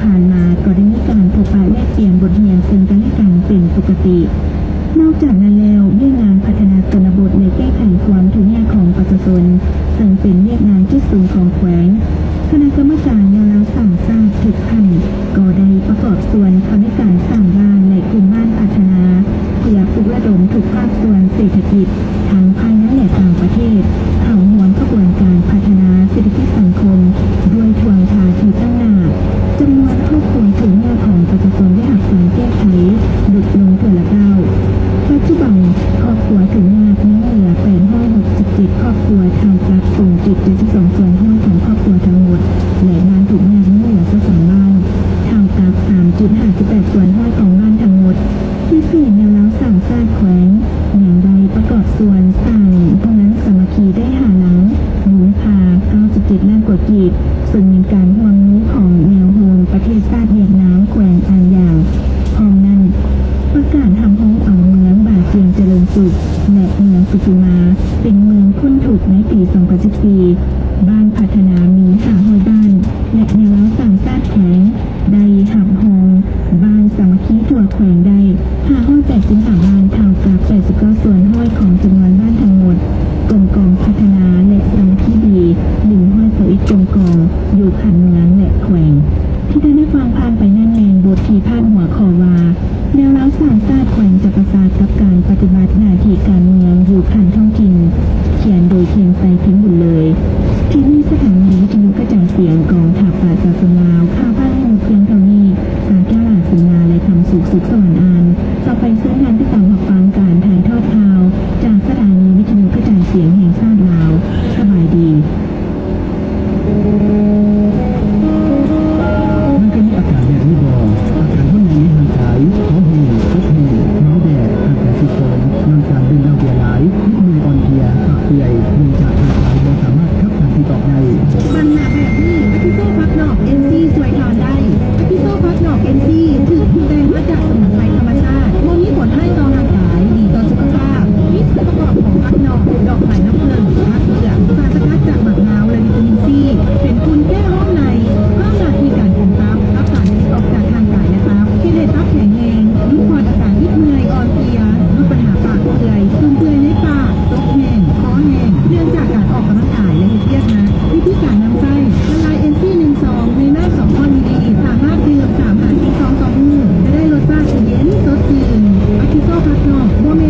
ผ่านมาก็ได้มีการพบปะแลกเปลี่ยนบทเรียนซึ่งกันและกันเป็นปกตินอกจากนั้นแล้วเรื่องงานพัฒนาชนบทและแก้ไขความทุกข์ยากของประชาชนซึ่งเป็นเรื่องงานที่สูงของแขวงคณะกรรมการแนวแล้วสร้างทุกท่านก็ได้ประกอบส่วนเข้าในการสร้างบ้านและกลุ่มบ้านพัฒนาเพื่อปลุกระดมทุกภาคส่วนเศรษฐกิจทั้งภายในและต่างประเทศเข้าร่วมกระบวนการพัฒนาเศรษฐกิจสังคมด้วยทวงท่าทีตั้งหน้าจำนวนครอบครัวถึงแม่ของประชาชนได้รับการแก้ไขลดลงเท่าละก้าวปัจจุบันครอบครัวถึงแม่มีเหลือ867ครอบครัวทำจาก0.72ส่วนห้อยของครอบครัวทั้งหมดและบ้านถูกแม่มีเหลือ2บ้านทำจาก3.58ส่วนห้อยของบ้านทั้งหมดที่สี่แนวแล้วสร้างชาติแขวงอย่างใดประกอบส่วนสร้างพวกนั้นสามัคคีได้หาหลังหมุนพา97ล้านกว่ากีบซึ่งเป็นการห่วงนู้ของแนวโฮมประเทศชาติเวียดนามแขวงอันอย่างพร้อมนั้นประกาศทำห้องเอาเมืองบาเจียงเจริญสุขและเมืองสุขุมาเป็นเมืองพ้นทุกข์ในปี 2014 บ้านพัฒนามี500บ้านและแนวแล้วสร้างชาติแขวงได้หับหงบ้านสามัคคีทั่วแขวงได้583บ้านเท่ากับ89ส่วนห้อยของจำนวนบ้านทั้งหมดกรมกองพัฒนาและสามัคคีดี121กรมกองอยู่ขันเมืองและแขวงที่ได้ฟังผ่านไปนั่นเองบทที่พาดหัวข้อว่าแนวแล้วสร้างชาติแขวงจะประสานกับการปฏิบัติหน้าที่การเมืองอยู่ขันท้องถิ่นเขียนโดยเทียนไซพิมพ์บุญเลยที่นี่สถานีวิทยุกระจายเสียงกองทัพประชาชนลาวข่าวบ้านหมู่เพียงเท่านี้สาแก้วหลานสิงาและคำสุขสวรรค์อานต่อไปซึ่งงานที่ต่างฟังการถ่ายทอดข่าวจากสถานีวิทยุกระจายเสียงแห่งชาติลาวสบายดีมันก็มีอากาศแบบนี้บ่อากาศข้างในห่างไกลท้องแห้งพบแห้งเมาแดดห่างแต่สิโคนนอนการดื่มเหล้าเบียร์หลายนิดมืออ่อนเพลียปากเปื่อยเนื่องจากร่างกายบ่สามารถขับถ่ายที่ต่อได้มันหนาแบบนี้อพิโซพักนอกเอ็นซีสวยทานได้อพิโซพักนอกเอ็นซีถือคุณแดงมาจากสมุนไพรธรรมชาติโมมีผลให้ต่อร่างกายดีต่อสุขภาพมีส่วนประกอบของพักนอกดอกไม้น้ำผึ้งพักเปลือกสารสกัดจากหมากนาวและวิตามินซีเป็นคุณแก้ห้องในเพิ่มหน้าที่การกันตับรักษาในออกจากทางกายและตับที่ได้ตับแข็งแรงลดความอาการที่เหนื่อยอ่อนเพลียลดปัญหาปากเปื่อยตุ่มเปื่อยในปากตกแห้งคอแห้งเนื่องจากการออกกำลังกายและเครียดนะวิธีการนำไส้ละลายเอ็นซี1 ซองในน้ำ2 ก้อนมิลลิลิตรสามารถดื่ม3 หา 4 ซองต่อมื้อจะได้รสชาติเย็นสดชื่นอาทิโซพักนอกโมเมน